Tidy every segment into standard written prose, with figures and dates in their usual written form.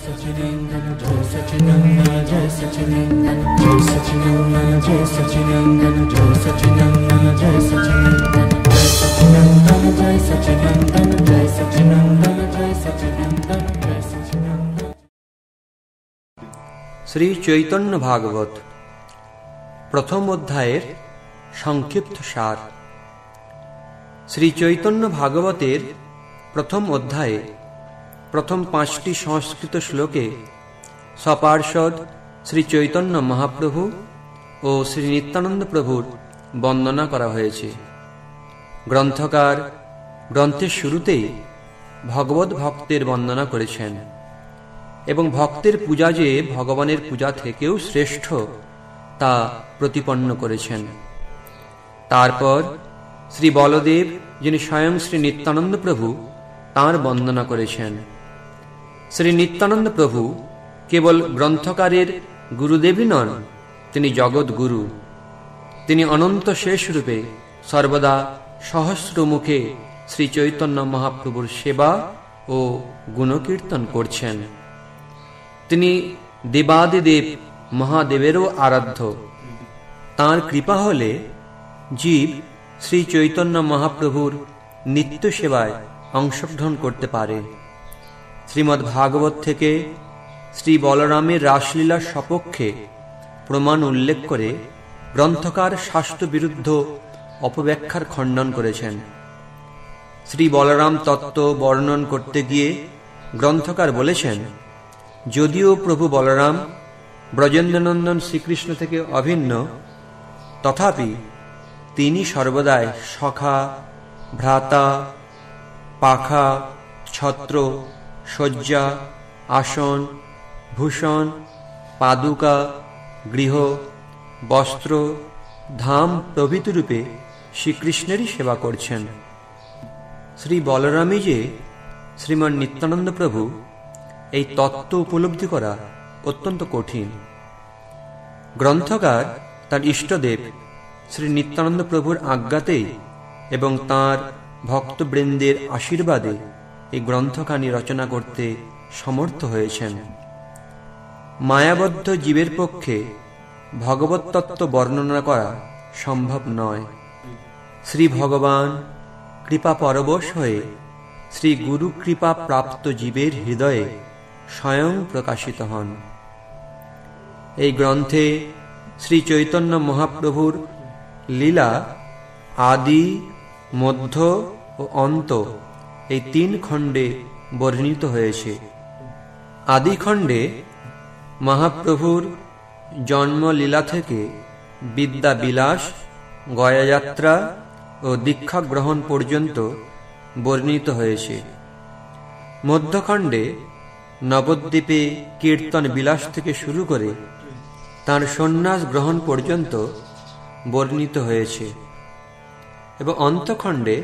सच्चिदानंद जय सच्चिदानंद जय सच्चिदानंद जय सच्चिदानंद जय सच्चिदानंद जय सच्चिदानंद जय सच्चिदानंद जय सच्चिदानंद जय सच्चिदानंद जय सच्चिदानंद जय सच्चिदानंद जय सच्चिदानंद। শ্রী চৈতন্য ভাগবত প্রথম অধ্যায়ের সংক্ষিপ্ত সার। শ্রী চৈতন্য ভাগবতের প্রথম অধ্যায়ে প্রথম 5টি সংস্কৃত শ্লোকে সপার্ষদ শ্রী চৈতন্য মহাপ্রভু ও শ্রী নিত্যানন্দ প্রভুর বন্দনা করা হয়েছে। গ্রন্থকার গ্রন্থের শুরুতেই ভগবত ভক্তের বন্দনা করেছেন এবং ভক্তের পূজা যে ভগবানের পূজা থেকেও শ্রেষ্ঠ তা প্রতিপন্ন করেছেন। তারপর শ্রী বলদেব, যিনি স্বয়ং শ্রী নিত্যানন্দ প্রভু, তাঁর বন্দনা করেছেন। শ্রী নিত্যানন্দ প্রভু কেবল গ্রন্থকারের গুরুদেবই নন, তিনি জগৎ গুরু। তিনি অনন্ত শেষ রূপে সর্বদা সহস্র মুখে শ্রী চৈতন্য মহাপ্রভুর সেবা ও গুণকীর্তন করছেন। তিনি দেবাদিদেব মহাদেবেরও আরাধ্য। তাঁর কৃপা হলে জীব শ্রী চৈতন্য মহাপ্রভুর নিত্য সেবায় অংশগ্রহণ করতে পারে। শ্রীমদ্ ভাগবত থেকে শ্রী বলরামের রাসলীলার সপক্ষে প্রমাণ উল্লেখ করে গ্রন্থকার শাস্ত্র বিরুদ্ধ অপব্যাখ্যার খণ্ডন করেছেন। শ্রী বলরাম তত্ত্ব বর্ণন করতে গিয়ে গ্রন্থকার বলেছেন, যদিও প্রভু বলরাম ব্রজেন্দ্রনন্দন শ্রীকৃষ্ণ থেকে অভিন্ন, তথাপি তিনি সর্বদাই সখা, ভ্রাতা, পাখা, ছত্র, শয্যা, আসন, ভূষণ, পাদুকা, গৃহ, বস্ত্র, ধাম প্রভৃতি রূপে শ্রীকৃষ্ণেরই সেবা করছেন। শ্রী বলরামই যে শ্রীমান নিত্যানন্দ প্রভু, এই তত্ত্ব উপলব্ধি করা অত্যন্ত কঠিন। গ্রন্থকার তার ইষ্টদেব শ্রী নিত্যানন্দ প্রভুর আজ্ঞাতেই এবং তাঁর ভক্তবৃন্দের আশীর্বাদে এই গ্রন্থখানি রচনা করতে সমর্থ হয়েছেন। মায়াবদ্ধ জীবের পক্ষে ভগবত তত্ত্ব বর্ণনা করা সম্ভব নয়। শ্রী ভগবান কৃপা পরবশ হয়ে শ্রী গুরু কৃপা প্রাপ্ত জীবের হৃদয়ে স্বয়ং প্রকাশিত হন। এই গ্রন্থে শ্রী চৈতন্য মহাপ্রভুর লীলা আদি, মধ্য ও অন্ত এই 3 খণ্ডে বর্ণিত হয়েছে। আদি খণ্ডে মহাপ্রভুর জন্ম লীলা থেকে বিদ্যা বিলাস, গয়াযাত্রা ও দীক্ষা গ্রহণ পর্যন্ত বর্ণিত হয়েছে। মধ্যখণ্ডে নবদ্বীপে কীর্তন বিলাস থেকে শুরু করে তাঁর সন্ন্যাস গ্রহণ পর্যন্ত বর্ণিত হয়েছে এবং অন্তখণ্ডে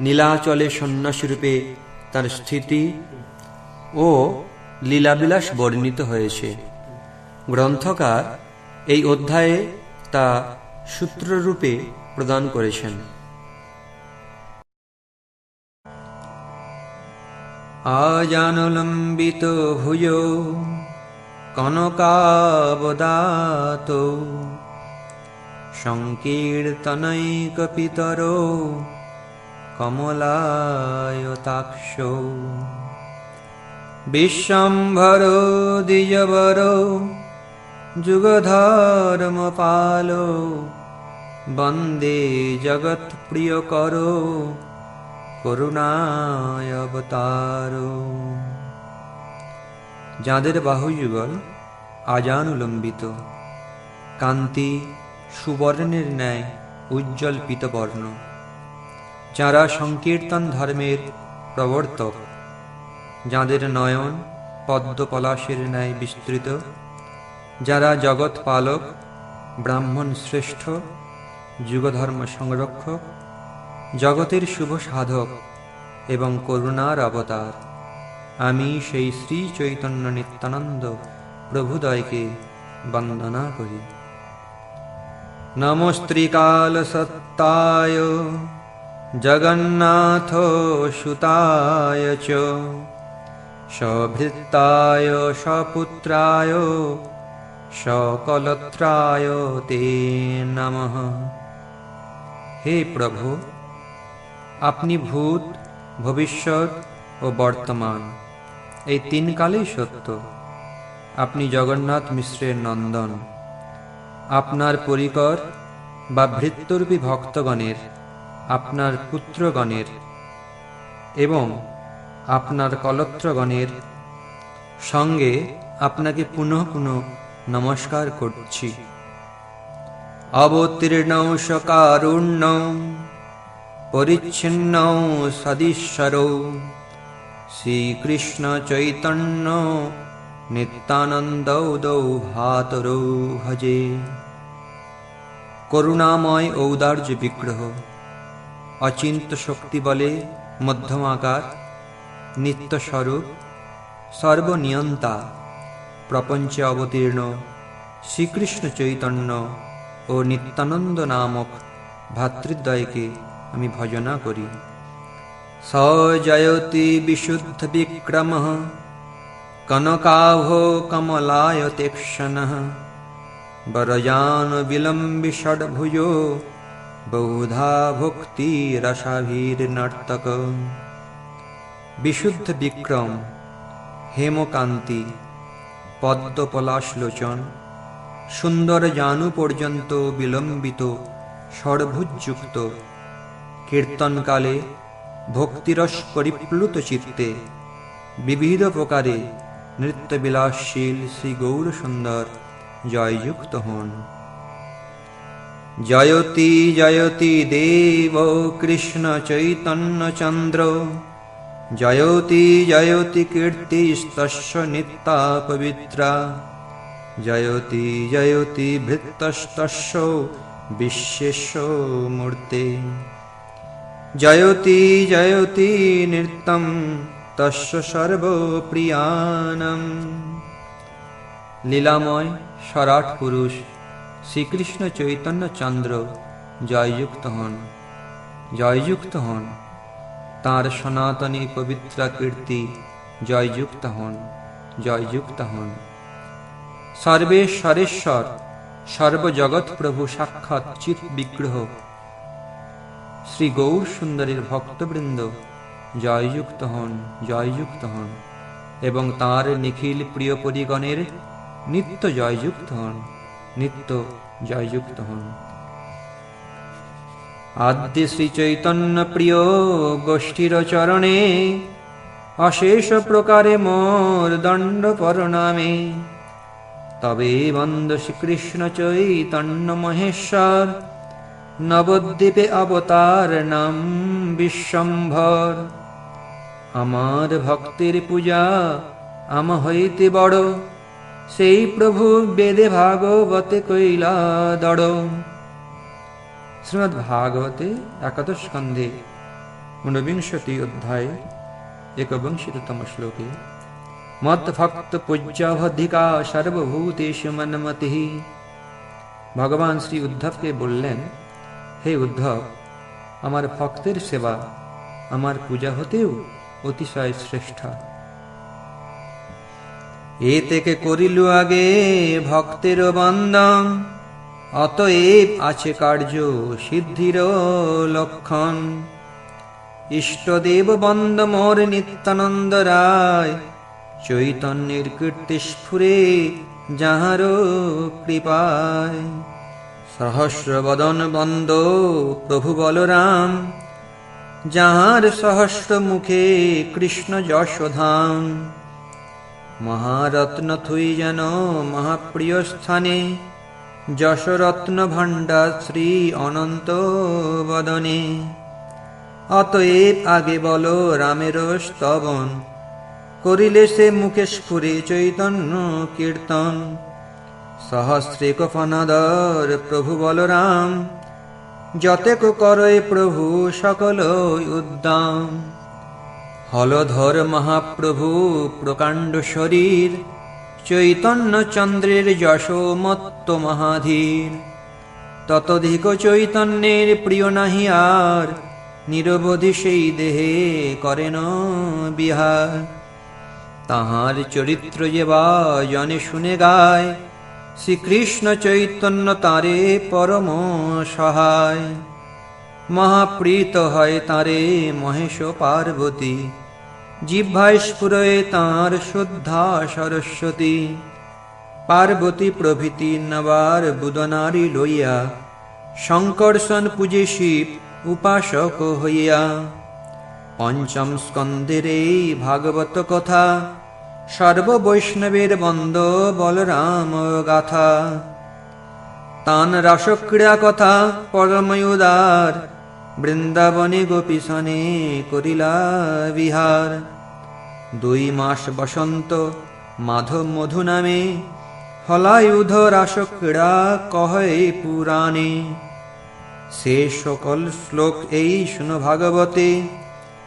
নীলাচলে সন্ন্যাসীরূপে তাঁর স্থিতি ও লীলাবিলাস বর্ণিত হয়েছে। গ্রন্থকার এই অধ্যায়ে তা সূত্ররূপে প্রদান করেছেন। আজানুলম্বিত ভুজ কনকাবদাত সংকীর্তনৈকপিতর কমলায়তাক্ষ বিশ্বম্ভর দ্বিজবর যুগধর্মপাল বন্দে জগৎপ্রিয়কর করুণায় অবতার। যাঁদের বাহুযুগল আজানুলম্বিত, কান্তি সুবর্ণের ন্যায় উজ্জ্বল পীতবর্ণ, যাঁরা সংকীর্তন ধর্মের প্রবর্তক, যাঁদের নয়ন পদ্মপলাশের ন্যায় বিস্তৃত, যাঁরা জগৎ পালক, ব্রাহ্মণ শ্রেষ্ঠ, যুগধর্ম সংরক্ষক, জগতের শুভ সাধক এবং করুণার অবতার, আমি সেই শ্রী চৈতন্য নিত্যানন্দ প্রভুদয়কে বন্দনা করি। নমস্ত্রিকাল সত্তায় জগন্নাথ সুতায় চ সভৃত্তায় সপুত্রায় সকলত্রায় তে নমঃ। হে প্রভু, আপনি ভূত, ভবিষ্যৎ ও বর্তমান এই তিন কালেই সত্য। আপনি জগন্নাথ মিশ্রের নন্দন। আপনার পরিকর বা ভৃত্যরূপী ভক্তগণের, আপনার পুত্রগণের এবং আপনার কলত্রগণের সঙ্গে আপনাকে পুনঃ পুনঃ নমস্কার করছি। অবতীর্ণৌ সকারুণ্যৌ পরিচ্ছিন্নৌ সদীশ্বরৌ শ্রীকৃষ্ণ চৈতন্য নিত্যানন্দৌ ভাতরৌ ভজে। করুণাময় ঔদার্য বিগ্রহ, অচিন্ত শক্তি বলে মধ্যম আকার, নিত্যস্বরূপ, সর্বনিয়ন্তা, প্রপঞ্চে অবতীর্ণ শ্রীকৃষ্ণ চৈতন্য ও নিত্যানন্দ নামক ভাতৃদ্বয়কে আমি ভজনা করি। স জয়তি বিশুদ্ধ বিক্রমঃ কনকাভো কমলায়তেক্ষণঃ বরজান বিলম্বি ষড্ভুজো বহুধা ভক্তি রসাভির্নর্তক। বিশুদ্ধ বিক্রম, হেমকান্তি, পদ্মপলাশলোচন, সুন্দর জানু পর্যন্ত বিলম্বিত ষড়ভুজযুক্ত, কীর্তনকালে ভক্তিরস পরিপ্লুত চিত্তে বিবিধ প্রকারে নৃত্যবিলাসশীল শ্রী গৌর সুন্দর জয়যুক্ত হন। জয়তি জয়তি দেব কৃষ্ণ চৈতন্য চন্দ্র জয়তি জয়তি কীর্তিস্তস্য নিত্যা পবিত্রা জয়তি জয়তি ভৃত্যস্তস্য বিশ্বেশ্ব মূর্তে জয়তি জয়তি নৃত্যং তস্য সর্বপ্রিয়ানম। লীলাময় সরাট পুরুষ শ্রীকৃষ্ণ চৈতন্য চন্দ্র জয়যুক্ত হন, জয়যুক্ত হন। তাঁর সনাতনী পবিত্রা কীর্তি জয়যুক্ত হন, জয়যুক্ত হন। সর্বেশ্বরেশ্বর সর্বজগৎ প্রভু সাক্ষাৎ চিৎ বিগ্রহ শ্রী গৌর সুন্দরীর ভক্তবৃন্দ জয়যুক্ত হন, জয়যুক্ত হন এবং তাঁর নিখিল প্রিয় পরিগণের নিত্য জয়যুক্ত হন, নিত্য জয়যুক্ত হন। আদ্য শ্রী চৈতন্য প্রিয় গোষ্ঠীর চরণে অশেষ প্রকারে মোর দণ্ড প্রণামে। তবে বন্দ শ্রীকৃষ্ণ চৈতন্য মহেশ্বর নবদ্বীপে অবতার নাম বিশ্বম্ভর। আমার ভক্তের পূজা আম হইতে বড়, সেই প্রভু বেদে ভাগবতে কইলা দড়। শ্রীমদ্ ভাগবতে একাদশ স্কন্ধে 49 অধ্যায় 51তম শ্লোকে মদ্ভক্ত পূজ্যাবধিকা সর্বভূতেষু মন্মতিঃ। ভগবান শ্রী উদ্ধবকে বললেন, হে উদ্ধব, আমার ভক্তের সেবা আমার পূজা হতেও অতিশয় শ্রেষ্ঠ। এ থেকে করিল আগে ভক্তের বন্দন, অতএব আছে কার্য সিদ্ধির লক্ষণ। ইষ্টদেব বন্দ মোর নিত্যানন্দ রায়, চৈতন্যের কীর্তি স্ফুরে যাহার কৃপায়। সহস্র বদন বন্দ প্রভু বলরাম, যাহার সহস্র মুখে কৃষ্ণ যশোধাম। মহারত্ন থুই যেন মহাপ্রিয় স্থানে, যশরত্ন ভাণ্ডার শ্রী অনন্ত বদনে। অতএব আগে বল রামের স্তবন, করিলে সে মুখে স্ফুরে চৈতন্য কীর্তন। সহস্রে কফনাদর প্রভু বলরাম, যতেক করয় প্রভু সকল উদ্দাম। হলধর মহাপ্রভু প্রকাণ্ড শরীর, চৈতন্য চন্দ্রের যশোমত্ত মহাধীর। ততধিক চৈতন্যের প্রিয় নাহি আর, নিরবধি সেই দেহে করেন বিহার। তাহার চরিত্র যে বা জনে শুনে গায়, শ্রীকৃষ্ণ চৈতন্য তারে পরম সহায়। মহাপ্রীত হয় তারে মহেশ পার্বতী, জিহ্বায় স্ফুরয়ে তাঁর শুদ্ধা সরস্বতী। পার্বতী প্রভৃতি নবার বুদনারী লইয়া, শঙ্কর্ষণ পূজে শিব উপাসক হইয়া। পঞ্চম স্কন্ধের এই ভাগবত কথা, সর্ববৈষ্ণবের বন্দ বলরাম গাথা। তান রাসক্রীড়া কথা পরময়োদার, বৃন্দাবনে গোপীসনে করিলা বিহার। 2 মাস বসন্ত মাধব মধু নামে, হলায়ুধ রাসক্রীড়া কহে পুরাণে। সে সকল শ্লোক এই শুনো ভাগবতে,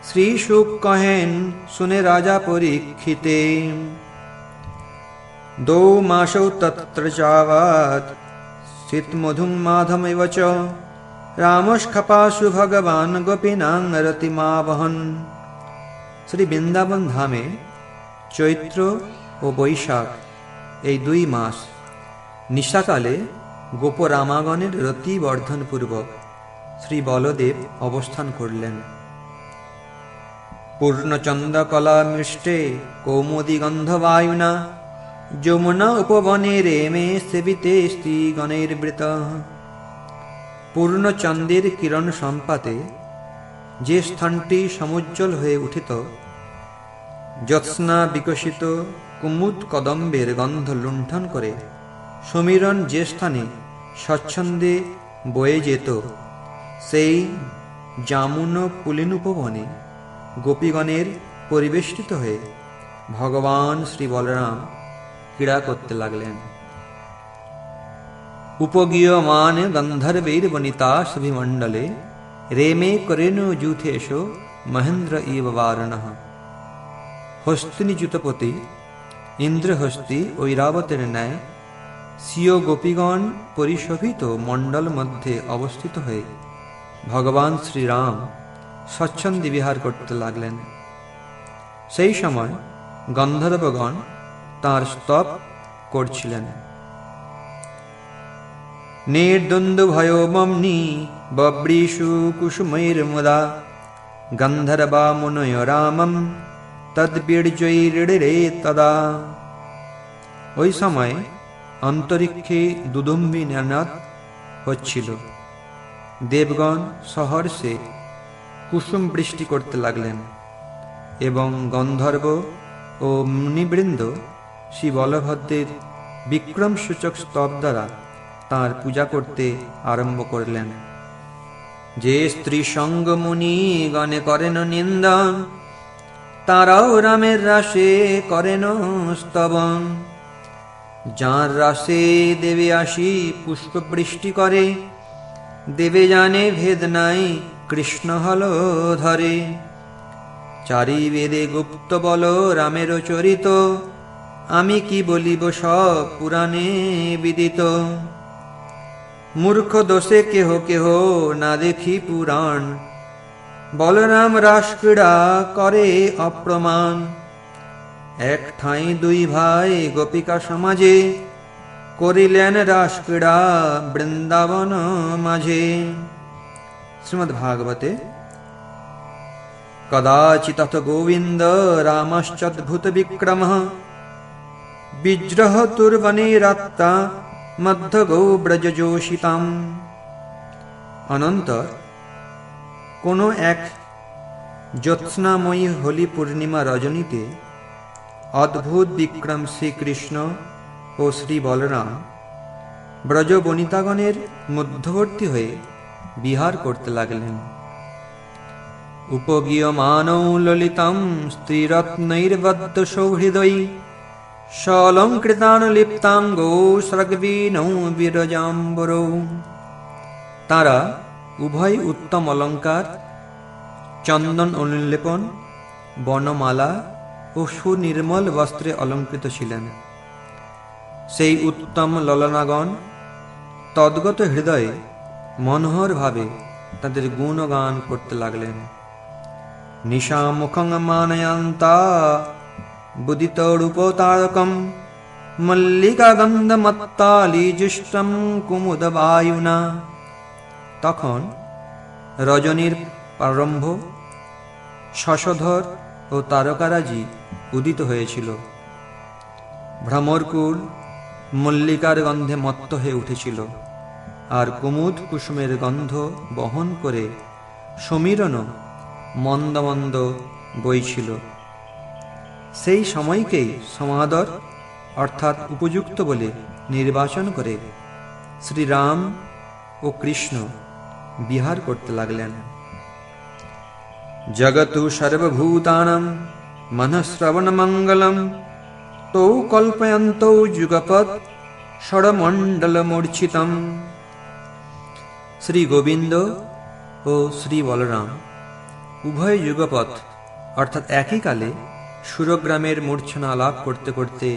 শ্রী শুক কহেন শুনে রাজা পরীক্ষিতে। 2 মাসৌ তত্র যাবৎ শীত মধুম মাধমেব চ, রামস্খপাসু ভগবান গোপীনাং রতিমাবহন। শ্রী বৃন্দাবন ধামে চৈত্র ও বৈশাখ এই 2 মাস নিশাকালে গোপরামাগণের রতি বর্ধন পূর্বক শ্রী বলদেব অবস্থান করলেন। পূর্ণচন্দ্রকলা মৃষ্টে কৌমুদী গন্ধবায়ুনা, যমুনা উপবনে রেমে সেবিতে স্ত্রীগণের বৃত। পূর্ণচন্দ্রের কিরণ সম্পাতে যে স্থানটি সমুজ্জ্বল হয়ে উঠিত, জ্যোৎস্না বিকশিত কুমুদ কদম্বের গন্ধ লুণ্ঠন করে সমীরণ যে স্থানে স্বচ্ছন্দে বয়ে যেত, সেই জামুন পুলিন উপবনে গোপীগণের পরিবেষ্টিত হয়ে ভগবান শ্রী বলরাম ক্রীড়া করতে লাগলেন। উপগীয়মান গন্ধর্বৈর বনিতা সুভিমণ্ডলে, রেমে করেণু যূথেশ মহেন্দ্র ইব বারণঃ। হস্তিনীচ্যুতপতি ইন্দ্রহস্তি ঐরাবতের ন্যায় স্বীয় গোপীগণ পরিশোভিত মণ্ডল মধ্যে অবস্থিত হয়ে ভগবান শ্রীরাম স্বচ্ছন্দে বিহার করতে লাগলেন। সেই সময় গন্ধর্বগণ তাঁর স্তব করছিলেন। নির্দ্বন্দ্ব ভয়ো মম্নি বব্রীষু কুসুমৈর মুদা, গন্ধর্বা মুনয় রামম তদ্বীর্যৈরিড়ে তদা। ওই সময় অন্তরিক্ষে দুদুম্বি নাদ হচ্ছিল। দেবগণ সহর্ষে কুসুম বৃষ্টি করতে লাগলেন এবং গন্ধর্ব ও মুনিবৃন্দ শ্রী বলভদ্রের বিক্রমসূচক স্তব দ্বারা তাঁর পূজা করতে আরম্ভ করলেন। যে স্ত্রী সঙ্গ মুনি গণে করেন নিন্দন, তারাও রামের রাসে করেন স্তবন। যাঁর রাসে দেবে আসি পুষ্প বৃষ্টি করে, দেবে জানে ভেদ নাই কৃষ্ণ হল ধরে। চারি বেদে গুপ্ত বল রামের চরিত, আমি কি বলিব সব পুরাণে বিদিত। মূর্খ দোষে কেহ কেহ না দেখি পুরাণ, বলরাম রাস ক্রীড়া করে অপ্রমাণ। এক ঠাঁই 2 ভাই গোপিকা সমাজে, করিলেন রাস ক্রীড়া বৃন্দাবন মাঝে। শ্রীমদ্ ভাগবতে কদাচিৎ গোবিন্দ রামশ্চদ্ভুত বিক্রমঃ, বিজ্রহ তুর্বনে রাত্তা মধ্য গৌ ব্রজযোষিতাম। অনন্তর কোন এক জ্যোৎস্নাময়ী হোলি পূর্ণিমা রজনীতে অদ্ভুত বিক্রম শ্রীকৃষ্ণ ও শ্রী বলরাম ব্রজ বনিতাগণের মধ্যবর্তী হয়ে বিহার করতে লাগলেন। উপগীয়মানৌ ললিতং স্ত্রীরত্নৈর্বদ্ধ সৌহৃদৈ, সলঙ্কৃতানুলিপ্তাঙ্গৌ স্রগ্বীণৌ বিরজাম্বরৌ। তারা উভয় উত্তম অলঙ্কার, চন্দন অনুলেপন, বনমালা ও সুনির্মল বস্ত্রে অলঙ্কৃত ছিলেন। সেই উত্তম ললনাগণ তদ্গত হৃদয়ে মনোহর ভাবে তাদের গুণগান করতে লাগলেন। নিশামুখং মানয়ন্তা বুদিতরূপতারকম মল্লিকাগন্ধমত্তালিজুষ্টম কুমুদবায়ুনা। তখন রজনীর প্রারম্ভ, শশধর ও তারকারাজি উদিত হয়েছিল। ভ্রমরকুল মল্লিকার গন্ধে মত্ত হয়ে উঠেছিল, আর কুমুদ কুসুমের গন্ধ বহন করে সমীরণ মন্দ মন্দ বইছিল। সেই সময়কেই সমাদর অর্থাৎ উপযুক্ত বলে নির্বাচন করে শ্রীরাম ও কৃষ্ণ বিহার করতে লাগলেন। জগতু সর্বভূতানাং মনঃশ্রবণ মঙ্গলম তৌ কল্পয়ন্তৌ যুগপৎ ষড়মণ্ডল মূর্ছিতম। শ্রী গোবিন্দ ও শ্রী বলরাম উভয় যুগপৎ অর্থাৎ একই কালে সুরগ্রামের মূর্ছনা লাভ করতে করতে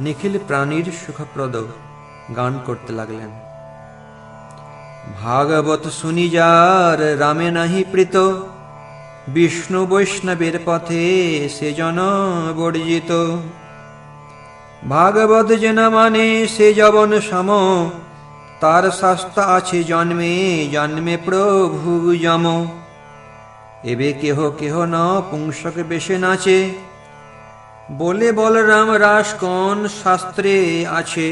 নিখিল প্রাণীর সুখপ্রদ গান করতে লাগলেন। ভাগবত শুনি যার রামে নাহি প্রীত, বিষ্ণু বৈষ্ণবের পথে সে জন বর্জিত। ভাগবত যে না মানে সে যবন সম, তার শাস্তা আছে জন্মে জন্মে প্রভু যম। এবে কেহ কেহ ন পুংসক বেশে নাচে, বলে বলরাম রাস কোন শাস্ত্রে আছে।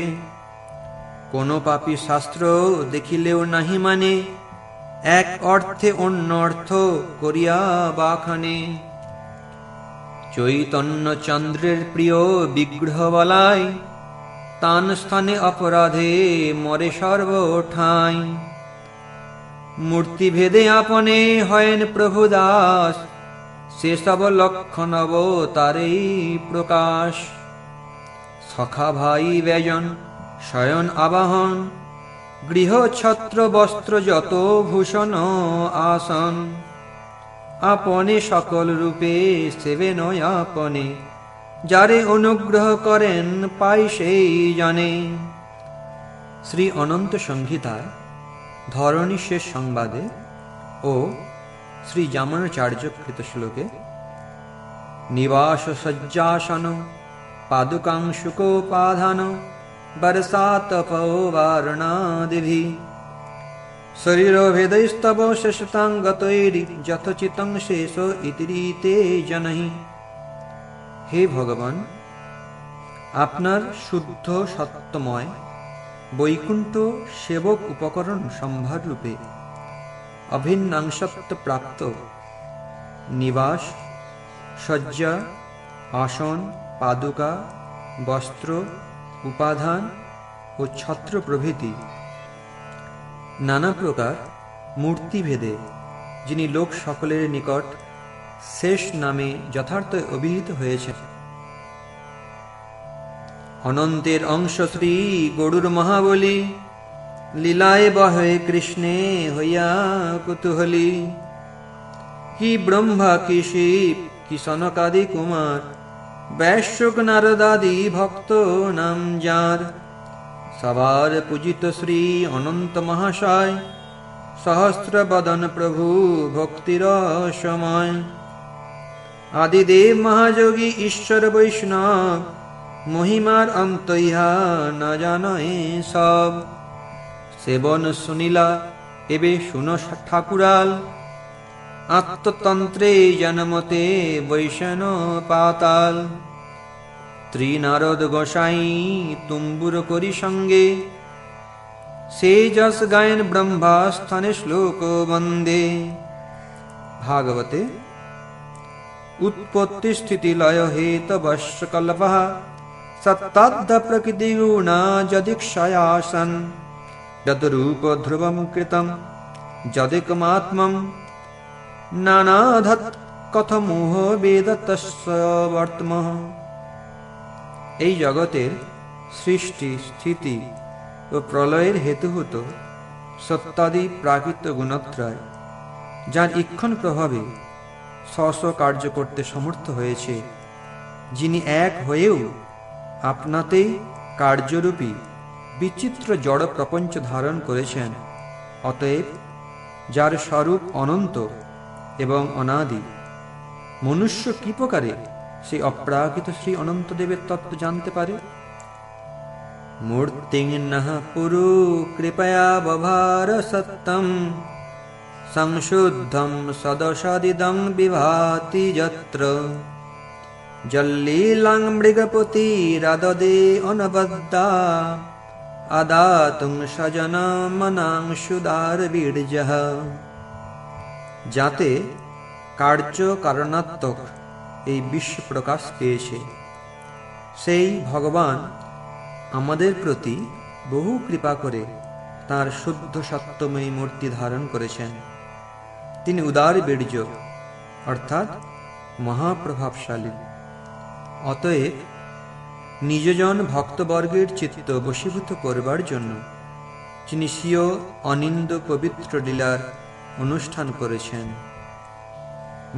কোন পাপী শাস্ত্র দেখিলেও নাহি মানে, এক অর্থে অন্য অর্থ করিয়া বাখানে। চৈতন্য চন্দ্রের প্রিয় বিগ্রহ বলায়, তান স্থানে অপরাধে মরে সর্বঠাই। মূর্তি ভেদে আপনে হয়েন প্রভু দাস, সেসব লক্ষণ অবতারেই প্রকাশ। সখা ভাই বেজন শয়ন আবাহন, গৃহ ছত্র বস্ত্র যত ভূষণ আসন। আপনে সকল রূপে সেবেন আপনে, যারে অনুগ্রহ করেন পাই সেই জানে। শ্রী অনন্ত সংহিতায় ধরণী শেষ সংবাদে ও শ্রী যামনাচার্যকৃত শ্লোকে নিবাস সজ্জাসন পাদুকাংশুকোপাধান বরসাতপৌবারণাদিভি শরীরভেদৈস্তব শেষতাঙ্গতৈরি যথোচিতং শেষ ইতিরিতে জনহি। হে ভগবান, আপনার শুদ্ধ সত্যময় বৈকুণ্ঠ সেবক উপকরণ সম্ভার রূপে অভিন্নাংশত্ব প্রাপ্ত নিবাস, শয্যা, আসন, পাদুকা, বস্ত্র, উপাধান ও ছত্র প্রভৃতি নানা প্রকার মূর্তিভেদে যিনি লোক সকলের নিকট শেষ নামে যথার্থ অভিহিত হয়েছেন। অনন্তের অংশ শ্রী গরুর মহাবলী, লীলায় বহে কৃষ্ণে হইয়া কুতূহলী। কি ব্রহ্মা কি শিব কি সনকাদি কুমার, বৈশ্যক নারদাদি ভক্ত নাম যার। সবার পূজিত শ্রী অনন্ত মহাশয়, সহস্র বদন প্রভু ভক্তির সময়। আদিদেব মহাযোগী ঈশ্বর বৈষ্ণব, মহিমার অন্ত ইহা না জানয় সব। সেবন শুনিলা এবে শুনো ঠাকুরাল, আত্মতন্ত্রে জনমতে বৈষ্ণব পাতাল। ত্রিনারদ গোসাই তুম্বুর করি সঙ্গে, সে যশ গায়ন ব্রহ্মা স্থানে শ্লোক বন্দে। ভাগবতে উৎপত্তি স্থিতি লয় হেতবশ্চ কল্পঃ, সত্তাদ্ধ প্রকৃতি গুণা যদিক্ষয়াসন। যদ্রূপ ধ্রুবম কৃতম যদিকমাত্মম, নানাধৎ কথমোহ বেদ তস্য বর্তমঃ। এই জগতের সৃষ্টি স্থিতি ও প্রলয়ের হেতুভূত সত্যাদি প্রাকৃত গুণত্রয়, যার ইক্ষণ প্রভাবে স্ব কার্য করতে সমর্থ হয়েছে, যিনি এক হয়েও আপনাতেই কার্যরূপী বিচিত্র জড় প্রপঞ্চ ধারণ করেছেন। অতএব যার স্বরূপ অনন্ত এবং অনাদি, মনুষ্য কি প্রকারে সেই অপ্রাকৃত শ্রী অনন্তদেবের তত্ত্ব জানতে পারে। মূর্তিং নঃ পুরু কৃপয়া বভার সত্যম সংশুদ্ধম সদসদিদং বিভাতি যত্র জল্লীলাং মৃগপতি রাদদে অনবদ্যা আদাতুং স্বজনমনাংশুদার বীর্যঃ। যাতে কার্য কারণাত্মক এই বিশ্ব প্রকাশ পেয়েছে, সেই ভগবান আমাদের প্রতি বহু কৃপা করে তাঁর শুদ্ধ সত্যময়ী মূর্তি ধারণ করেছেন। তিনি উদার বীর্য অর্থাৎ মহাপ্রভাবশালী। অতএব নিজজন ভক্তবর্গের চিত্ত বশীভূত করবার জন্য তিনি স্বীয় অনিন্দ পবিত্র লীলার অনুষ্ঠান করেছেন।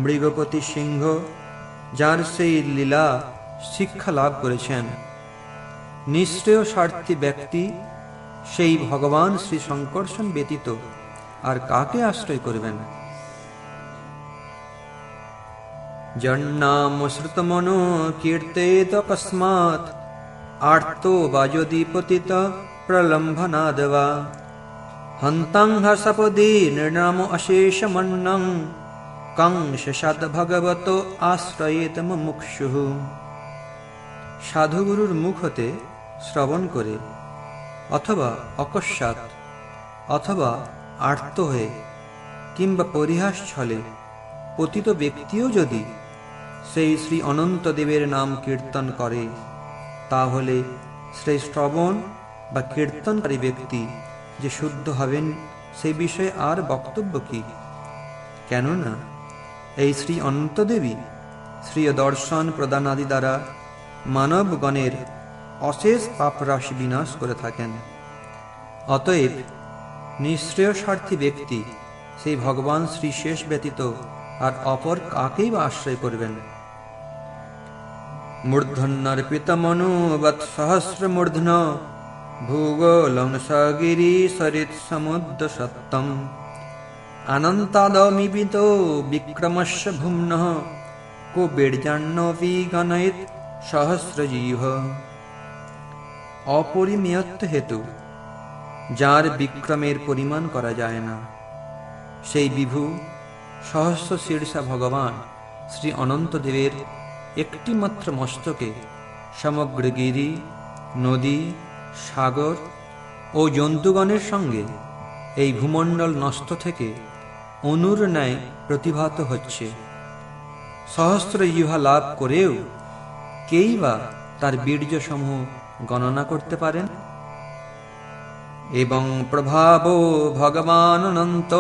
মৃগপতি সিংহ যার সেই লীলা শিক্ষা লাভ করেছেন, নিঃশ্রেয় স্বার্থী ব্যক্তি সেই ভগবান শ্রী শঙ্কর্ষণ ব্যতীত আর কাকে আশ্রয় করবেন? জন্নাম শ্রুতমনো কীর্তেত কস্মাৎ আর্তো বা যদি পতিত প্রলম্ভনাদবা হন্তাং হসপদি নির্নাম অশেষমন্নং কংশাদ ভগবত আশ্রয়েত মুমুক্ষুঃ। সাধুগুরুর মুখ হতে শ্রবণ করে অথবা অকস্মাৎ অথবা আর্ত হয়ে কিংবা পরিহাস ছলে পতিত ব্যক্তিও যদি সেই শ্রী অনন্তদেবের নাম কীর্তন করে, তাহলে সেই শ্রবণ বা কীর্তনকারী ব্যক্তি যে শুদ্ধ হবেন সেই বিষয়ে আর বক্তব্য কি? কেননা এই শ্রী অনন্তদেবী শ্রীয় দর্শন প্রদানাদি দ্বারা মানবগণের অশেষ পাপরাশি বিনাশ করে থাকেন। অতএব নিঃশ্রেয় স্বার্থী ব্যক্তি সেই ভগবান শ্রী শেষ ব্যতীত আর অপর কাকেই বা আশ্রয় করবেন? মূর্ধন্যর্পিতমনুবৎ সহস্রমূর্ধন ভূগোলং সগিরি সরিৎ সমুদ্র সত্তম অনন্তাদমিবিত বিক্রমস্য ভুম্নঃ কো বীর্যান্নপি গণয়িত সহস্রজীব। অপরিমেয়ত্ব হেতু যার বিক্রমের পরিমাণ করা যায় না, সেই বিভু সহস্র শীর্ষা ভগবান শ্রী অনন্তদেবের একটি মাত্র মস্তকে সমগ্র গিরি, নদী, সাগর ও জন্তুগণের সঙ্গে এই ভূমণ্ডল নষ্ট থেকে অনুর ন্যায় প্রতিভাত হচ্ছে। সহস্র ইহা লাভ করেও কেই বা তার বীর্যসমূহ গণনা করতে পারেন? এবং প্রভাব ভগবান অনন্ত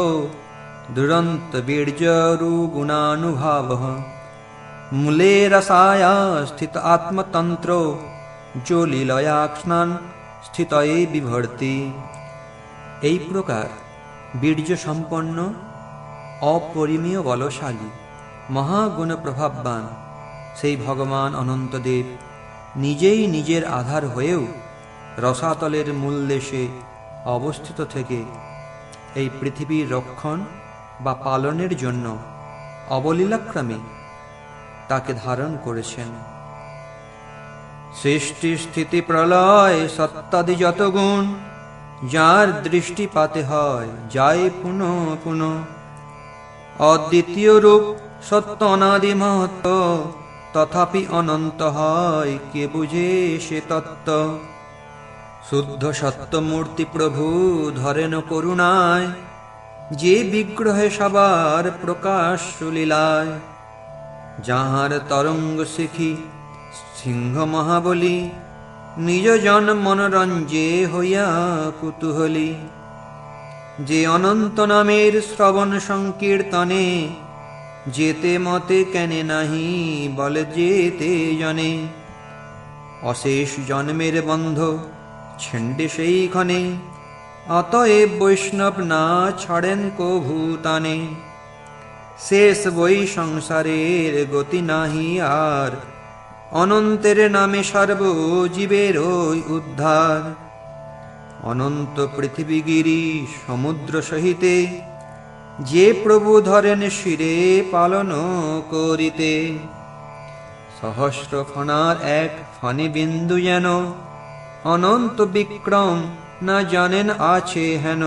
দুরন্ত বীর্যরু গুণানুভাব মূলে রসায়া স্থিত আত্মতন্ত্র যো লীলয়াক্ষ্ণান স্থিত বিভর্তি। এই প্রকার বীর্য সম্পন্ন অপরিমেয় বলশালী মহাগুণ প্রভাববান সেই ভগবান অনন্তদেব নিজেই নিজের আধার হয়েও রসাতলের মূল দেশে অবস্থিত থেকে এই পৃথিবীর রক্ষণ বা পালনের জন্য অবলীলাক্রমে তাকে ধারণ করেছেন। সৃষ্টি স্থিতি প্রলয় সত্যাদি যত গুণ যার দৃষ্টিপাতে হয় যায় পুনঃ পুনঃ অদ্বিতীয় রূপ সত্য অনাদি মহত্ব তথাপি অনন্ত হয় কে বুঝে সে তত্ত্ব। শুদ্ধ সত্যমূর্তি প্রভু ধরেন করুণায় যে বিগ্রহে সবার প্রকাশ লীলায় যাহার তরঙ্গ শিখি সিংহ মহাবলী নিজ জন মনোরঞ্জে হইয়া কুতূহলী। যে অনন্ত নামের শ্রবণ সংকীর্তনে যেতে মতে কেনে নাহি বলে যেতে জনে অশেষ জন্মের বন্ধ ছেন্ডে সেই ক্ষণে অতএব বৈষ্ণব না ছড়েন কভু তানে। শেষ বই সংসারের গতি নাহি আর অনন্তের নামে সর্বজীবের উদ্ধার। অনন্ত পৃথিবীগিরি সমুদ্র সহিতে যে প্রভু ধরেন শিরে পালন করিতে সহস্র ফণার এক ফণি বিন্দু যেন, অনন্ত বিক্রম না জানেন আছে হেন।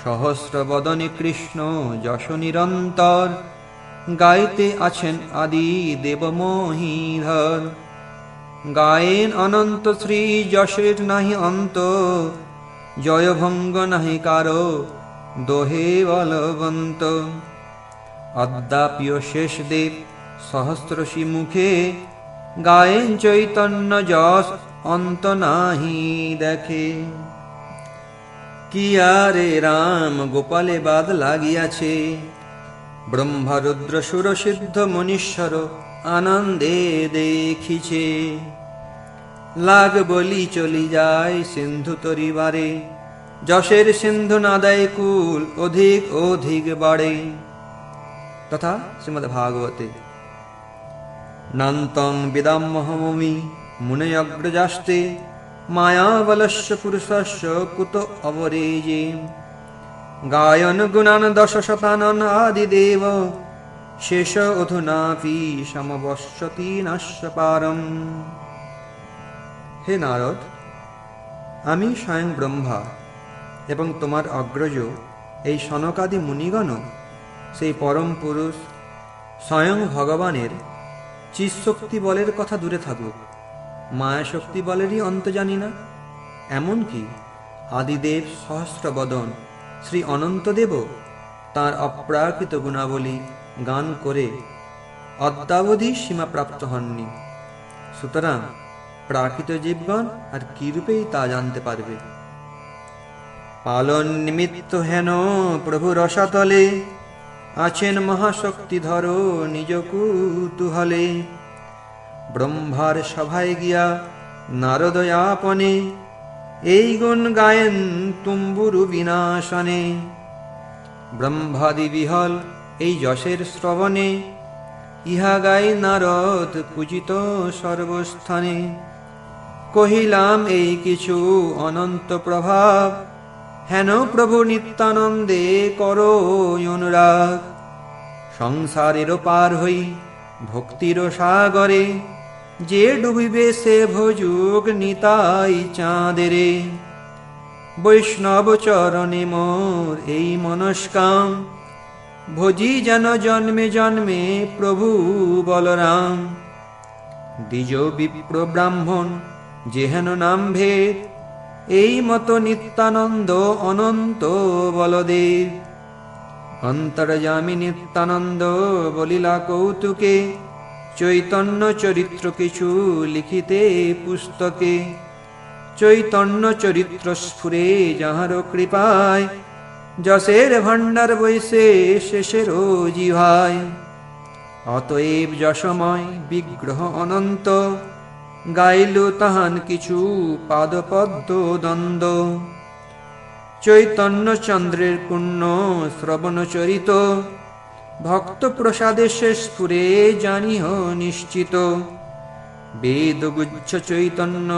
সহস্র বদনে কৃষ্ণ যশ নিরন্তর, গাইতে আছেন আদি দেব মহীধর। গায়েন অনন্ত শ্রী যশের নাহি অন্ত, জয়ভঙ্গ নাহি কারো দোহে বলবন্ত। অদ্যাপিও শেষ দেব সহস্রশী মুখে, গায়েন চৈতন্য যশ অন্ত নাহি দেখে। কি আরে রাম গোপালে বাদ লাগিয়াছে, ব্রহ্মা রুদ্র সুর সিদ্ধ মনীশ্বর আনন্দে দেখিছে। লাগ বলি চলি যায় সিন্ধু তরিবারে, যশের সিন্ধু নাদায় কুল অধিক অধিক বাড়ে। তথা শ্রীমদ্ ভাগবতে। নান্তং বিদাম্মহমি মুনয়গ্রজাস্তে, মায়াবলস্য পুরুষস্য কুত অবরেজে। গায়ন গুণান দশ শতানন আদিদেব, শেষ অধুনাপি সমবশ্যতি নাস্য পারম। হে নারদ, আমি স্বয়ং ব্রহ্মা এবং তোমার অগ্রজ এই সনকাদি মুনিগণ সেই পরম পুরুষ স্বয়ং ভগবানের চিৎশক্তি বলের কথা দূরে থাকুক, মায়াশক্তি বলেরই অন্ত জানি না। এমনকি আদিদেব সহস্রবদন শ্রী অনন্তদেব তাঁর অপ্রাকৃত গুণাবলী গান করে অদ্যাবধি সীমাপ্রাপ্ত হননি। সুতরাং প্রাকৃত জীবগণ আর কি রূপেই তা জানতে পারবে। পালন নিমিত্ত হেন প্রভু রসাতলে, আছেন মহাশক্তিধর নিজ কুতুহলে। ব্রহ্মার সভায় গিয়া নারদয়াপনে, এই গুণ গায়েন তুম্বুরু বিনাশনে। ব্রহ্মাদি বিহল এই যশের শ্রবণে, ইহা গাই নারদ পূজিত সর্বস্থানে। কহিলাম এই কিছু অনন্ত প্রভাব, হেন প্রভু নিত্যানন্দে করো অনুরাগ। সংসারেরও পার হই ভক্তির সাগরে, যে ডুবিবে সে ভোজুক নিতাই চাঁদেরে। বৈষ্ণব চরণে মোর এই মনস্কাম, ভোজি যেন জন্মে জন্মে প্রভু বলরাম। দ্বিজ বিপ্র ব্রাহ্মণ যেহেন নাম ভেদ, এই মত নিত্যানন্দ অনন্ত বলদেব। অন্তর্যামী নিত্যানন্দ বলিলা কৌতুকে, চৈতন্য চরিত্র কিছু লিখিতে পুস্তকে। চৈতন্য চরিত্র স্ফুরে যাহার কৃপায়, যশের ভাণ্ডার বৈশে শেষেরও জিভায়। অতএব যশময় বিগ্রহ অনন্ত, গাইলু তাহান কিছু পাদপদ্ম দ্বন্দ্ব। চৈতন্য চন্দ্রের পুণ্য শ্রবণ চরিত, ভক্ত প্রসাদে শেষ স্ফুরে জানিহ নিশ্চিত। বেদগুচ্ছ চৈতন্য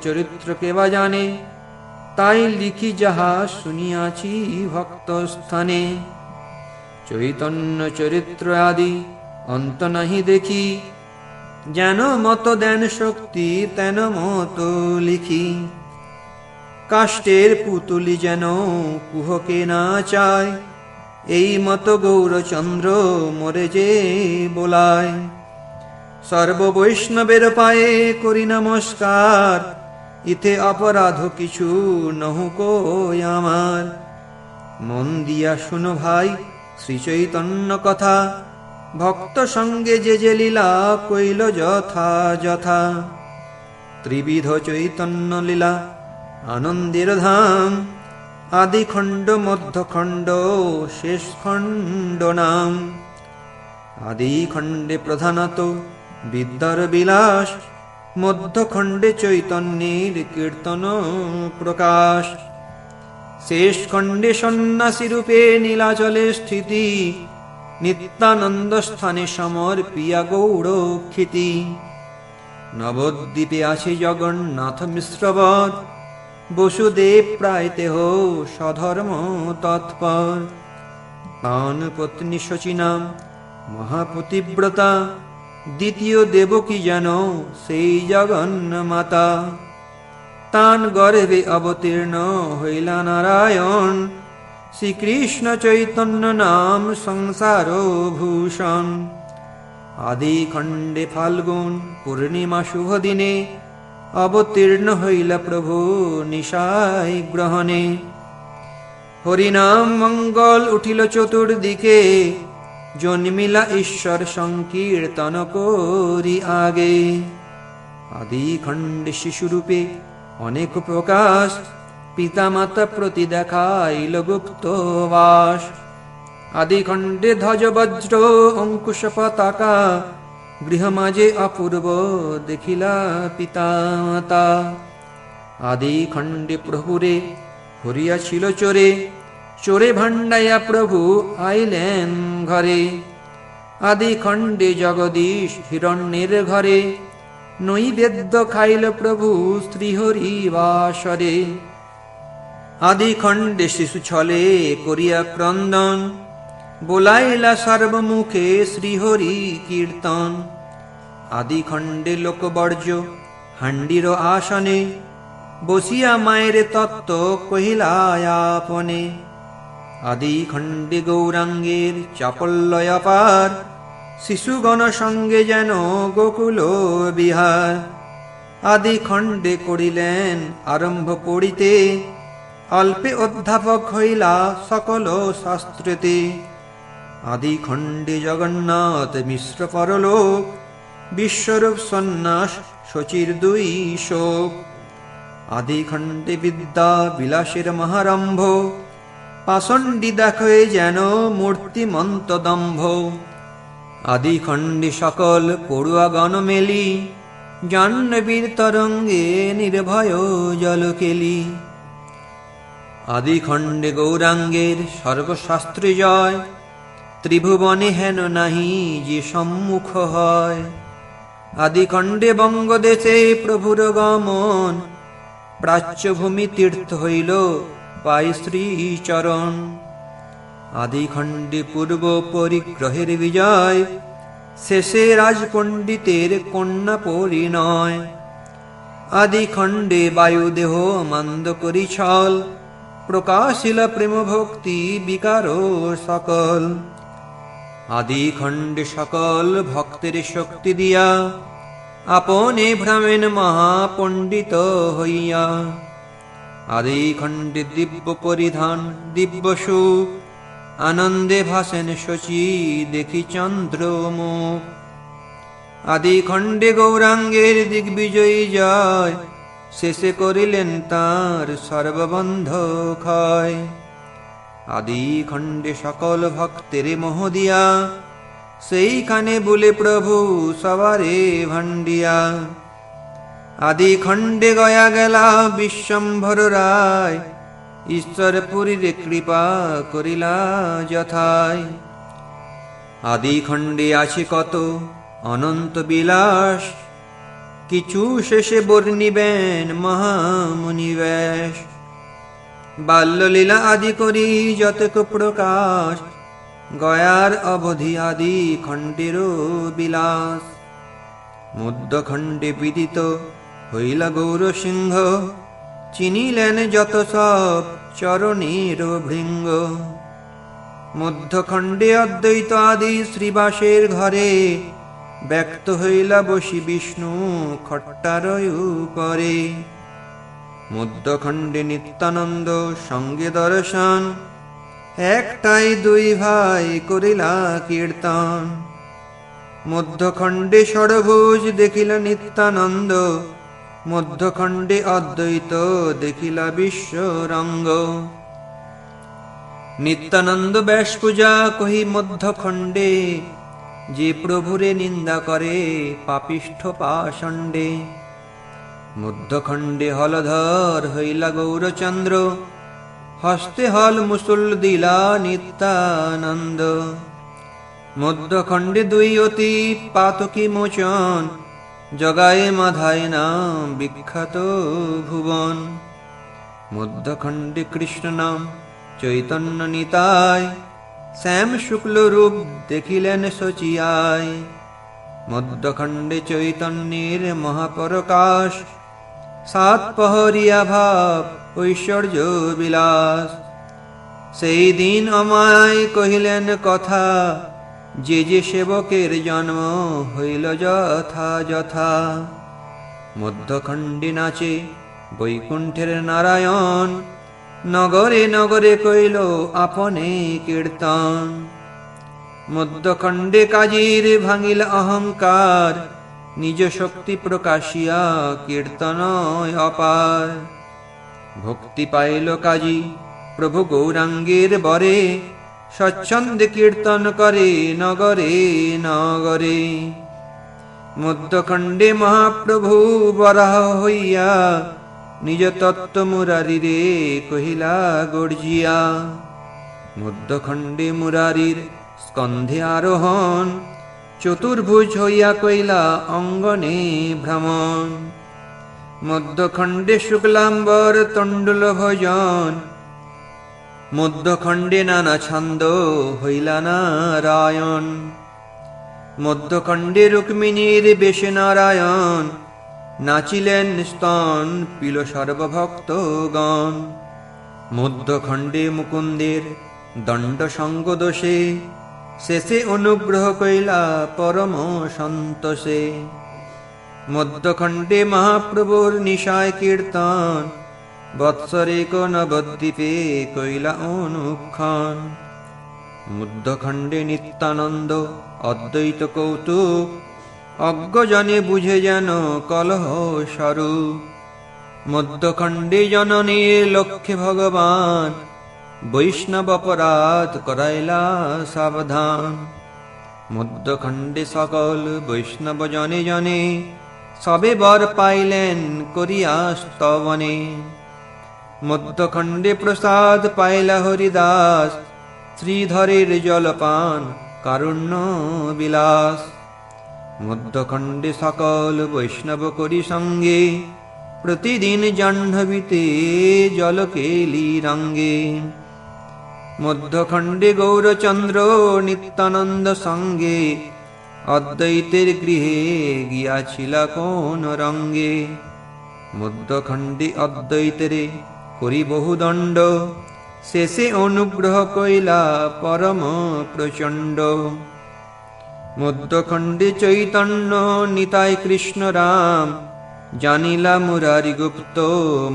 চরিত্র কেবা জানে, তাই লিখি যাহা শুনিয়াছি ভক্ত স্থানে। চৈতন্য চরিত্র আদি অন্ত নাহি দেখি, যেন মত দেন শক্তি তেন মত লিখি। কাষ্টের পুতুলি যেন কুহকে না চায়, এই মত গৌরচন্দ্র মোরে যে বোলায়। সর্ব বৈষ্ণবের পায়ে করি নমস্কার, ইতে অপরাধ কিছু নহুক আমার। মন দিয়া শুনো ভাই শ্রী চৈতন্য কথা, ভক্ত সঙ্গে যে যে লীলা কইল যথা যথা। ত্রিবিধ চৈতন্য লীলা আনন্দের ধাম, আদি খণ্ড মধ্য খণ্ড শেষ খণ্ড নাম। আদি খণ্ডে প্রধানত বিদ্যার বিলাস, মধ্য খণ্ডে চৈতন্যের কীর্তন প্রকাশ। শেষ খণ্ডে সন্ন্যাসী রূপে নীলাচলে স্থিতি, নিত্যানন্দ স্থানে সমর্পিয়া গৌড় খ্যাতি। নবদ্বীপে আছে জগন্নাথ মিশ্রবর, বসুদেব প্রায় তেহ স্বধর্ম তৎপর। পান পত্নী শচীনাম মহাপতিব্রতা, দ্বিতীয় দেবকী যেন সেই জগন্মাতা। তান গর্ভে অবতীর্ণ হইলা নারায়ণ, শ্রীকৃষ্ণ চৈতন্য নাম সংসার ভূষণ। আদি খণ্ডে ফাল্গুন পূর্ণিমা শুভ দিনে, অবতীর্ণ হইলা প্রভু নিশায় গ্রহণে। হরিনাম মঙ্গল উঠিল চতুর্দিকে, জন্মিলা ঈশ্বর সংকীর্তন করি আগে। আদি খণ্ডে শিশুরূপে অনেক প্রকাশ, পিতা মাতা প্রতি দেখাইল গুপ্ত বাস। আদি খণ্ডে ধ্বজ বজ্র অঙ্কুশ পতাকা, গৃহ মাঝে অপূর্ব দেখিলা পিতা মাতা। আদি খণ্ডে প্রভুরে হরিয়াছিল চোরে, চোরে ভাণ্ডাইয়া প্রভু আইলেন ঘরে। আদি খণ্ডে জগদীশ হিরণ্যের ঘরে, নৈবেদ্য খাইল প্রভু শ্রীহরি বাসরে। আদি খণ্ডে শিশু ছলে করিয়া ক্রন্দন, বোলাইলা সর্বমুখে শ্রীহরি কীর্তন। আদি খণ্ডে লোকবর্জ্য হান্ডির আসনে, বসিয়া মায়ের তত্ত্ব কহিলায়াপনে। আদি খণ্ডে গৌরাঙ্গের চাপল্যয় পার, শিশুগণ সঙ্গে যেন গোকুল বিহার। আদি খণ্ডে করিলেন আরম্ভ পড়িতে, অল্পে অধ্যাপক হইলা সকল শাস্ত্রেতে। আদি খণ্ডে জগন্নাথ মিশ্র পরলোক, বিশ্বরূপ সন্ন্যাস শচীর দুই শোক। আদি খণ্ডে বিদ্যা বিলাসের মহারম্ভ, পাষণ্ডী দেখে যেন মূর্তিমন্ত দম্ভ। আদি খণ্ডে সকল পড়ুয়াগণ মেলি, জাহ্নবীর তরঙ্গে নির্ভয় জল কেলি। আদি খণ্ডে গৌরাঙ্গের সর্বশাস্ত্রে জয়, ত্রিভুবনে হেন নাহি যে সম্মুখ হয়। আদি খণ্ডে বঙ্গদেশে প্রভুর গমন, প্রাচ্যভূমি তীর্থ হইল পাই শ্রীচরণ। আদি খণ্ডে পূর্ব পরিগ্রহের বিজয়, শেষে রাজপণ্ডিতের কন্যা পরিণয়। আদি খণ্ডে বায়ুদেহ মন্দ করি ছল, প্রকাশিল প্রেম ভক্তি বিকার সকল। আদি খণ্ডে সকল ভক্তের শক্তি দিয়া, আপনে ভ্রমেন মহাপণ্ডিত হইয়া। আদি খণ্ডে দিব্য পরিধান দিব্য সুখ, আনন্দে ভাসেন শচী দেখি চন্দ্রমুখ। আদি খণ্ডে গৌরাঙ্গের দিগ্বিজয়ী জয়, শেষে করিলেন তার সর্ববন্ধ ক্ষয়। আদি খণ্ডে সকল ভক্তের মোহ দিয়া, সেইখানে বলে প্রভু সবারে ভান্ডিয়া। আদি খণ্ডে গয়া গেলা বিশ্বম্ভর রায়, ঈশ্বর পুরীরে কৃপা করিলা যথায়। আদি খণ্ডে আছে কত অনন্ত বিলাস, কিছু শেষে বর্ণিবেন মহামুনি ব্যাস। বাল্যলীলা আদি করি যতক প্রকাশ, গয়ার অবধি আদি খণ্ডের বিলাস। মধ্যখণ্ডে বিদিত হইলা গৌর সিংহ, চিনিলেন যত সব চরণের ভৃঙ্গ। মধ্যখণ্ডে অদ্বৈত আদি শ্রীবাসের ঘরে, ব্যক্ত হইলা বসি বিষ্ণু খট্টারয় উপরে। মধ্যখণ্ডে নিত্যানন্দ সঙ্গে দর্শন, একটাই দুই ভাই করিলা কীর্তন। মধ্যখণ্ডে ষড়ভুজ দেখিলা নিত্যানন্দ, মধ্যখণ্ডে অদ্বৈত দেখিলা বিশ্বরঙ্গ। নিত্যানন্দ ব্যাস পূজা কহি মধ্যখণ্ডে, যে প্রভুরে নিন্দা করে পাপিষ্ঠ পাষণ্ডে। মধ্যখণ্ডে হলধর হইলা গৌরচন্দ্র, হস্তে হল মুসুল দিলা নিত্যানন্দ। মধ্যখণ্ডে দুই অতি পাতকী মোচন, জগায়ে মাধায় নাম বিখ্যাত ভুবন। মধ্যখণ্ডে কৃষ্ণ নাম চৈতন্য নিতায়, শ্যাম শুক্ল রূপ দেখিলেন শচিয়ায়। মধ্যখণ্ডে চৈতন্যের মহাপরকাশ, সাত পহরিয়া ভাব ঐশ্বর্য বিলাস। সেই দিন আমায় কহিলেন কথা, যে যে সেবকের জন্ম হইল যথা যথা। মধ্যখণ্ডে নাচে বৈকুণ্ঠের নারায়ণ, নগরে নগরে কইল আপনে কীর্তন। মধ্যখণ্ডে কাজীর ভাঙিল অহংকার, নিজ শক্তি প্রকাশিয়া কীর্তন অপার। ভক্তি পাইল কাজী প্রভু গৌরাঙ্গের বরে, স্বচ্ছন্দে কীর্তন করে নগরে নগরে। মধ্যখণ্ডে মহাপ্রভু বরাহ হইয়া, নিজ তত্ত্ব মুরারিরে কহিলা গর্জিয়া। মধ্যখণ্ডে মুরারির স্কন্ধে আরোহণ, চতুর্ভুজ হইয়া কইলা অঙ্গনে ভ্রমণ। মধ্যখণ্ডে শুক্লাম্বর তণ্ডুল ভজন, মধ্যখণ্ডে নানা ছন্দ হইলা নারায়ণ। মধ্যখণ্ডে রুক্মিণীর বেশে নারায়ণ, নাচিলেন স্তন পিল সর্বভক্তগণ। মধ্যখণ্ডে মুকুন্দের দণ্ড সঙ্গ দোষে, শেষে অনুগ্রহ কইলা পরম সন্তোষে। মধ্যখণ্ডে মহাপ্রভুর নিশায় কীর্তন, বৎসরেক নবদ্বীপে কইলা অনুক্ষণ। মধ্যখণ্ডে নিত্যানন্দ অদ্বৈত কৌতুক, অজ্ঞজনে বুঝে যেন কলহ স্বরূপ। মধ্যখণ্ডে জননী লক্ষ্যে ভগবান, বৈষ্ণব অপরাধ করাইলা সাবধান। মধ্যখণ্ডে সকল বৈষ্ণব জনে জনে, সবে বর পাইলেন করিয়া স্তবনে। মধ্যখণ্ডে প্রসাদ পাইলা হরিদাস, শ্রীধরের জলপান কারুণ্য বিলাস। মধ্যখণ্ডে সকল বৈষ্ণব করি সঙ্গে, প্রতিদিন জাহ্নবীতে জল কেলি রঙ্গে। মধ্যখণ্ডে গৌরচন্দ্র নিত্যানন্দ সঙ্গে, অদ্বৈতের গৃহে গিয়াছিল কোন রঙ্গে। মধ্যখণ্ডে অদ্বৈতেরে করি বহুদণ্ড, শেষে অনুগ্রহ কইলা পরম প্রচণ্ড। মধ্যখণ্ডে চৈতন্য নিতাই কৃষ্ণ রাম, জানিলা মুরারি গুপ্ত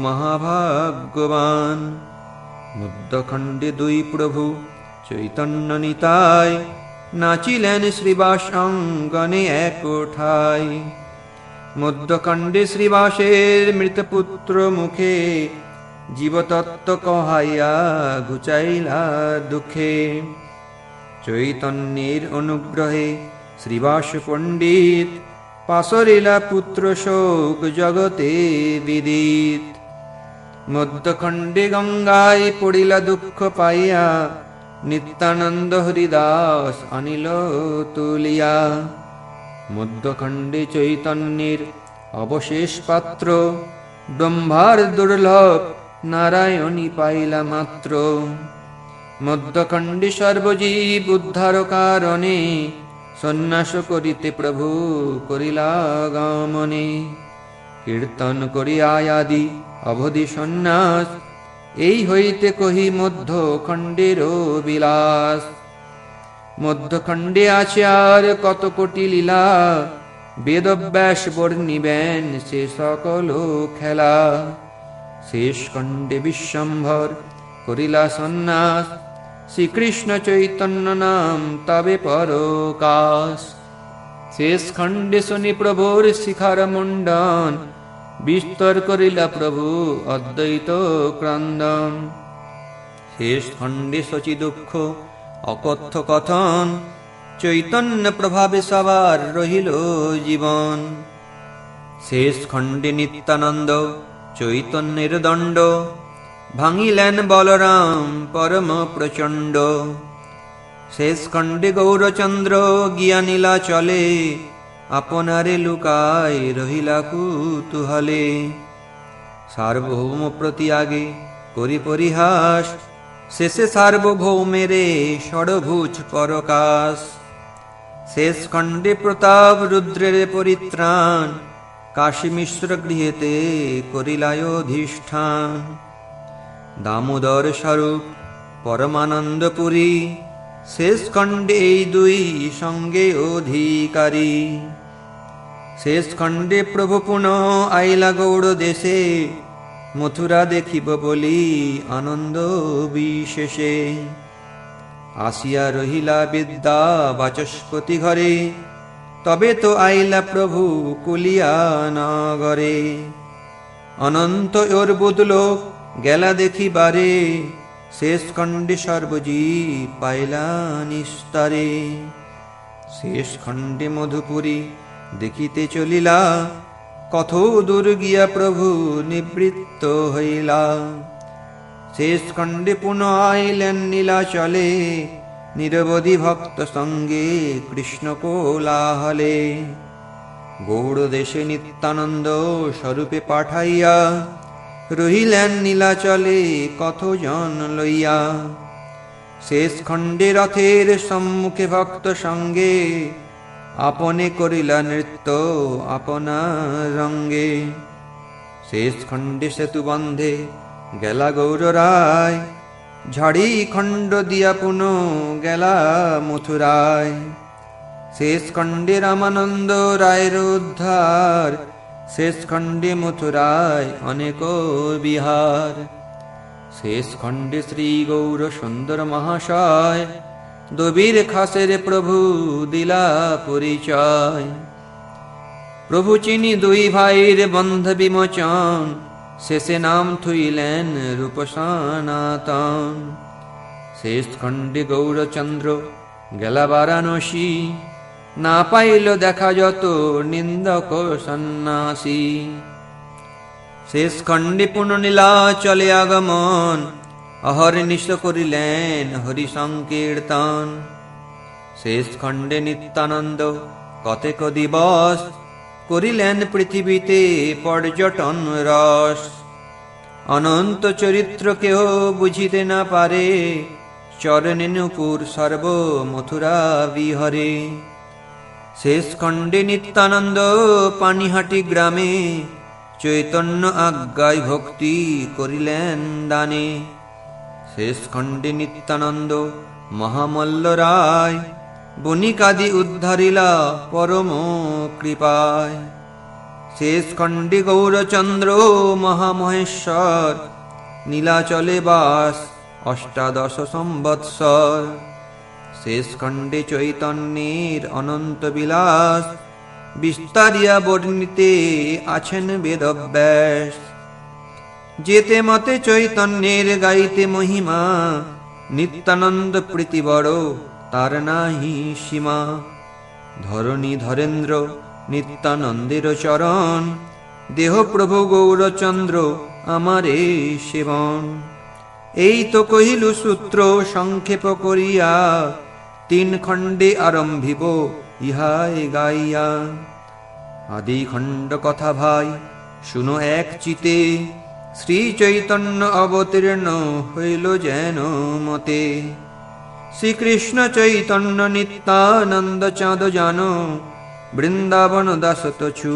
মহাভাগ্যবান। মধ্যখণ্ডে দুই প্রভু চৈতন্য নিতাই, নাচিলেন শ্রীবাস অঙ্গনে একঠাই। মধ্যখণ্ডে শ্রীবাসের মৃতপুত্র মুখে, জীবতত্ত্ব কহাইয়া ঘুচাইলা দুঃখে। চৈতন্যের অনুগ্রহে শ্রীবাস পণ্ডিত, পাশরিলা পুত্র শোক জগতে বিদিত। মধ্যখণ্ডে গঙ্গায় পড়িলা দুঃখ পাইয়া, নিত্যানন্দ হরিদাস আনিল তুলিয়া। মধ্যখণ্ডে চৈতন্যের অবশেষ পাত্র, ব্রহ্মার দুর্লভ নারায়ণী পাইলা মাত্র। মধ্যখণ্ডে সর্বজীব উদ্ধার কারণে, সন্ন্যাস করিতে প্রভু করিলা গমনে। কীর্তন করি আয়াদি অবধি সন্ন্যাস, এই হইতে কহি মধ্যখণ্ডের বিলাস। মধ্যখণ্ডে আছে আর কত কোটি লীলা, বেদব্যাস বর্ণিবেন সে সকল খেলা। শেষ খণ্ডে বিশ্বম্ভর করিলা সন্ন্যাস, শ্রীকৃষ্ণ চৈতন্য নাম তবে পরকাশ। শেষ খণ্ডে শনি প্রভুর শিখার মুণ্ডন, বিস্তর করিলা প্রভু অদ্বৈত ক্রন্দন। শেষ খণ্ডে শচী দুঃখ অকথ্য কথন, চৈতন্য প্রভাবে সবার রহিল জীবন। শেষ খণ্ডে নিত্যানন্দ চৈতন্যের দণ্ড, ভাঙিলেন বলরাম পরম প্রচণ্ড। শেষ খণ্ডে গৌরচন্দ্র গিয়ানীলা চলে, আপনারে লুকায় রহিলা কুতূহলে। সার্বভৌম প্রতি আগে করি পরিহাস, শেষে সার্বভৌমেরে ষড়ভুজ পরকাশ। শেষ খণ্ডে প্রতাপ রুদ্রের পরিত্রাণ, কাশী মিশ্র গৃহেতে করিলায়োধিষ্ঠান। দামোদর স্বরূপ পরমানন্দপুরী, শেষ খণ্ডে এই দুই সঙ্গে অধিকারী। শেষ খণ্ডে প্রভু পুনঃ আইলা গৌড় দেশে, মথুরা দেখিব বলি আনন্দ বিশেষে। আসিয়া রহিলা বিদ্যা বাচস্পতি ঘরে, তবে তো আইলা প্রভু কুলিয়া নগরে। অনন্ত ওর বুদলোক গেলা দেখিবারে, শেষ খণ্ডে সর্বজীব পাইলা নিস্তারে। শেষ খণ্ডে মধুপুরী দেখিতে চলিলা, কত দূর গিয়া প্রভু নিবৃত্ত হইলা। শেষ খণ্ডে পুনঃ আইলেন নীলাচলে, নিরবধি ভক্ত সঙ্গে কৃষ্ণ কোলাহলে। গৌড় দেশে নিত্যানন্দ স্বরূপে পাঠাইয়া, রহিলেন নীলাচলে কত জন লইয়া। শেষ খণ্ডে রথের সম্মুখে ভক্ত সঙ্গে, আপনে করিলা নৃত্য আপনা রঙ্গে। শেষ খণ্ডে সেতু বন্ধে গেলা গৌর রায়, ঝাড়ি খণ্ড দিয়া পুনঃ গেলা মথুরায়। শেষ খণ্ডে রামানন্দ রায়ের উদ্ধার, শেষ খণ্ডে মথুরায় অনেক বিহার। শেষ খণ্ডে শ্রী গৌর সুন্দর মহাশয়, দবির খাসের প্রভু দিলা পরিচয়। প্রভু চিনি দুই ভাইয়ের বন্ধ বিমোচন, শেষে নাম থুইলেন রূপ সনাতন। শেষ খণ্ডে গৌরচন্দ্র গেলা বারাণসী, না পাইল দেখা যত নিন্দক সন্ন্যাসী। শেষ খণ্ডে পুনঃ নীলাচলে আগমন, অহর্নিশ করিলেন হরি সংকীর্তন। শেষ খণ্ডে নিত্যানন্দ কতেক দিবস, করিলেন পৃথিবীতে পর্যটন রস। অনন্ত চরিত্র কেহ বুঝিতে না পারে, চরণে নূপুর সর্ব মথুরা বিহরে। শেষ খণ্ডে নিত্যানন্দ পানিহাটি গ্রামে, চৈতন্য আজ্ঞায় ভক্তি করিলেন দানে। শেষ খণ্ডে নিত্যানন্দ মহামল্ল রায়, বণিকাদি উদ্ধারিলা পরম কৃপায়। শেষ খণ্ডে গৌরচন্দ্র মহামহেশ্বর, নীলাচলে বাস অষ্টাদশ সংবৎসর। শেষ খণ্ডে চৈতন্যের অনন্ত বিলাস, বিস্তারিয়া বর্ণিতে আছেন বেদব্যাস। যেতে মতে চৈতন্যের গাইতে মহিমা, নিত্যানন্দ প্রীতি বড় তার নাহি সীমা। ধরণী ধরেন্দ্র নিত্যানন্দের চরণ, দেহ প্রভু গৌরচন্দ্র আমারে সেবন। এই তো কহিলু সূত্র সংক্ষেপ করিয়া, তিন খণ্ডে আরম্ভিব ইহাই গাইয়া। আদি খণ্ড কথা ভাই শুনো এক চিতে, শ্রী চৈতন্য অবতীর্ণ হইল যেন মতে। শ্রীকৃষ্ণ চৈতন্য নিত্যানন্দ চাঁদ জান, বৃন্দাবন দাসতছু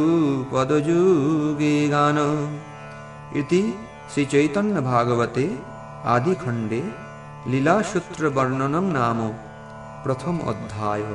পদযুগে গান। ইতি শ্রী চৈতন্য ভাগবতে আদি খণ্ডে লীলাসূত্র বর্ণনম নাম প্রথম অধ্যায়।